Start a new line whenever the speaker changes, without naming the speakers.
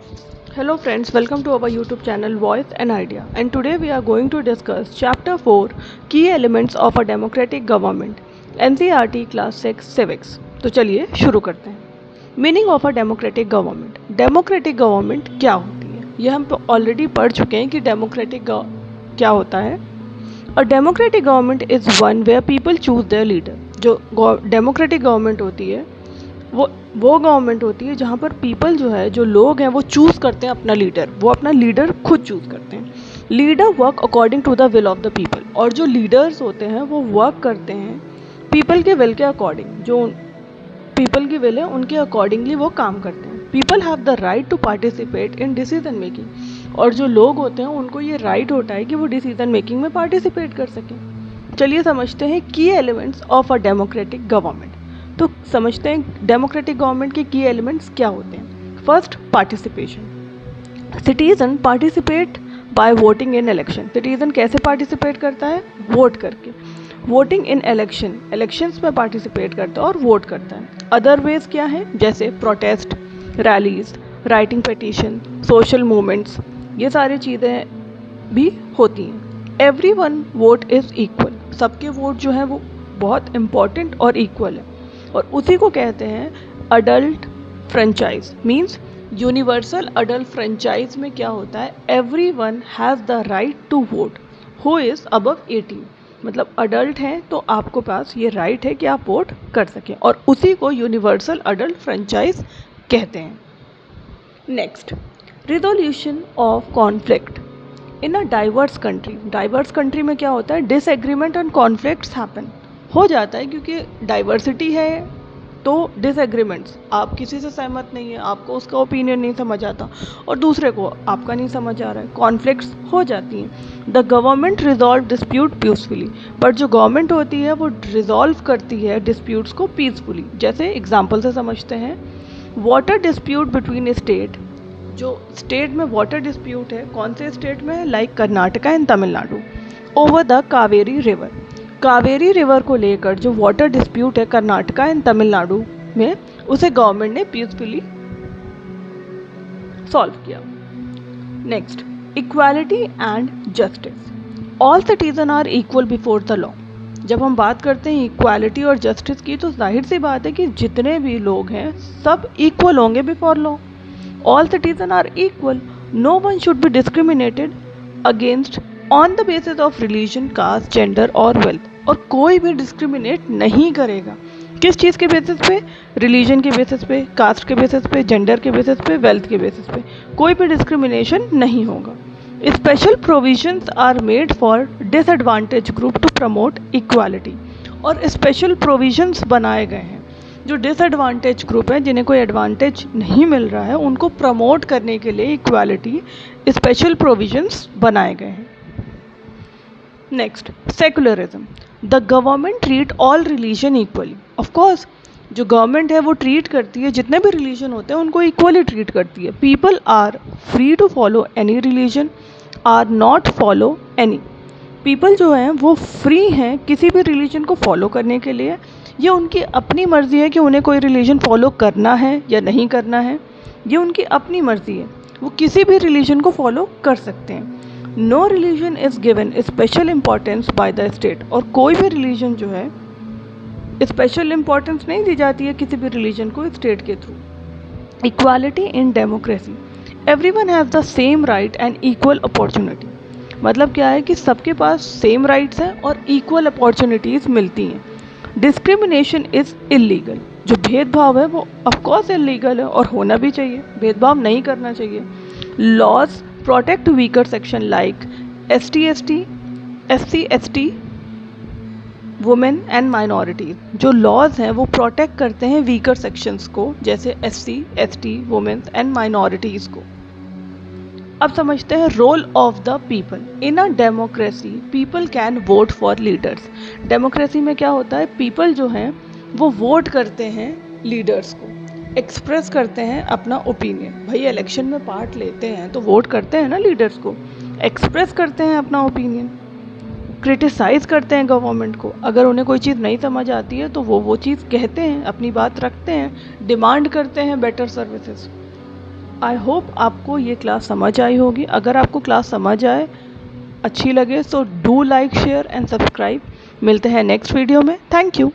Hello friends, welcome to our YouTube channel Voice and Idea, and today we are going to discuss Chapter 4 Key Elements of a Democratic Government NCERT Class 6 Civics। तो चलिए शुरू करते हैं। Meaning of a democratic government. Democratic government क्या होती है, यह हम ऑलरेडी पढ़ चुके हैं कि डेमोक्रेटिक क्या होता है। A democratic government is one where people choose their leader. जो डेमोक्रेटिक गवर्नमेंट होती है वो गवर्नमेंट होती है जहाँ पर पीपल जो है, जो लोग हैं, वो चूज़ करते हैं अपना लीडर, वो अपना लीडर खुद चूज़ करते हैं। Leader work according to the will of the people. और जो लीडर्स होते हैं वो वर्क करते हैं पीपल के विल के अकॉर्डिंग। जो पीपल की विल है उनके अकॉर्डिंगली वो काम करते हैं। People have the right to participate in decision making. और जो लोग होते हैं उनको ये राइट होता है कि वो डिसीजन मेकिंग में पार्टिसिपेट कर सकें। चलिए समझते हैं की elements of a democratic government. तो समझते हैं डेमोक्रेटिक गवर्नमेंट के की एलिमेंट्स क्या होते हैं। First, participation. Citizen participate by voting in election. Citizen कैसे पार्टिसिपेट करता है? वोट करके। वोटिंग इन इलेक्शन, इलेक्शंस में पार्टिसिपेट करता है और वोट करता है। अदर वेज क्या है? जैसे protest, rallies, writing petition, social movements, ये सारी चीज़ें भी होती हैं। Every one vote is equal. सबके वोट जो है वो बहुत इम्पॉर्टेंट और इक्वल है, और उसी को कहते हैं adult franchise. Means universal adult franchise में क्या होता है? Everyone has the right to vote who is above 18। मतलब अडल्ट हैं तो आपको पास ये राइट है कि आप वोट कर सकें, और उसी को यूनिवर्सल अडल्ट फ्रेंचाइज कहते हैं। Next, resolution of conflict in a diverse country. Diverse country में क्या होता है? Disagreement and conflicts happen. हो जाता है क्योंकि डाइवर्सिटी है तो डिसएग्रीमेंट्स, आप किसी से सहमत नहीं है, आपको उसका ओपिनियन नहीं समझ आता और दूसरे को आपका नहीं समझ आ रहा है, कॉन्फ्लिक्ट्स हो जाती हैं। The government resolve dispute peacefully. But जो गवर्नमेंट होती है वो रिजॉल्व करती है डिस्प्यूट्स को पीसफुली। जैसे एग्जाम्पल से समझते हैं, वाटर डिस्प्यूट बिटवीन स्टेट। जो स्टेट में वाटर डिस्प्यूट है, कौन से स्टेट में है? Like Karnataka and Tamil Nadu, over the Kaveri river. Kaveri river को लेकर जो वाटर डिस्प्यूट है कर्नाटका एंड तमिलनाडु में, उसे गवर्नमेंट ने पीसफुली सॉल्व किया। Next, equality and justice. All citizen are equal before the law. जब हम बात करते हैं इक्वालिटी और जस्टिस की, तो जाहिर सी बात है कि जितने भी लोग हैं सब इक्वल होंगे before law. All citizen are equal, no one should be discriminated against on the basis of religion, caste, gender और वेल्थ। और कोई भी डिस्क्रिमिनेट नहीं करेगा। किस चीज़ के बेसिस पे? रिलीजन के बेसिस पे, कास्ट के बेसिस पे, जेंडर के बेसिस पे, वेल्थ के बेसिस पे कोई भी डिस्क्रिमिनेशन नहीं होगा। Special provisions are made for disadvantage group to promote equality. और स्पेशल प्रोविजंस बनाए गए हैं जो डिसएडवांटेज ग्रुप हैं, जिन्हें कोई एडवांटेज नहीं मिल रहा है, उनको प्रमोट करने के लिए इक्वालिटी स्पेशल प्रोविजंस बनाए गए हैं। Next, secularism. The government treat all religion equally. Of course जो गवर्नमेंट है वो ट्रीट करती है, जितने भी रिलीजन होते हैं उनको इक्वली ट्रीट करती है। People are free to follow any religion, or not follow any. People जो हैं वो फ्री हैं किसी भी रिलीजन को फॉलो करने के लिए। ये उनकी अपनी मर्ज़ी है कि उन्हें कोई रिलीजन फॉलो करना है या नहीं करना है, ये उनकी अपनी मर्ज़ी है, वो किसी भी रिलीजन को फॉलो कर सकते हैं। No religion is given special importance by the state. और कोई भी रिलीजन जो है स्पेशल इम्पोर्टेंस नहीं दी जाती है किसी भी रिलीजन को स्टेट के through. Equality in democracy, everyone has the same right and equal opportunity. मतलब क्या है कि सबके पास सेम राइट्स हैं और इक्वल अपॉर्चुनिटीज़ मिलती हैं। Discrimination is illegal. जो भेदभाव है वो ऑफकोर्स इलीगल है और होना भी चाहिए, भेदभाव नहीं करना चाहिए। Laws protect weaker section like ST ST, SC ST, women and minorities. जो लॉज हैं वो प्रोटेक्ट करते हैं वीकर सेक्शंस को, जैसे SC ST, women and minorities को। अब समझते हैं role of the people in a democracy. People can vote for leaders. Democracy में क्या होता है? पीपल जो हैं वो वोट करते हैं लीडर्स को, एक्सप्रेस करते हैं अपना ओपिनियन। भाई इलेक्शन में पार्ट लेते हैं तो वोट करते हैं ना लीडर्स को, एक्सप्रेस करते हैं अपना ओपिनियन, क्रिटिसाइज़ करते हैं गवर्नमेंट को। अगर उन्हें कोई चीज़ नहीं समझ आती है तो वो चीज़ कहते हैं, अपनी बात रखते हैं, डिमांड करते हैं बेटर सर्विसेज। आई होप आपको ये क्लास समझ आई होगी। अगर आपको क्लास समझ आए, अच्छी लगे, so do like, share and subscribe. मिलते हैं नेक्स्ट वीडियो में। Thank you.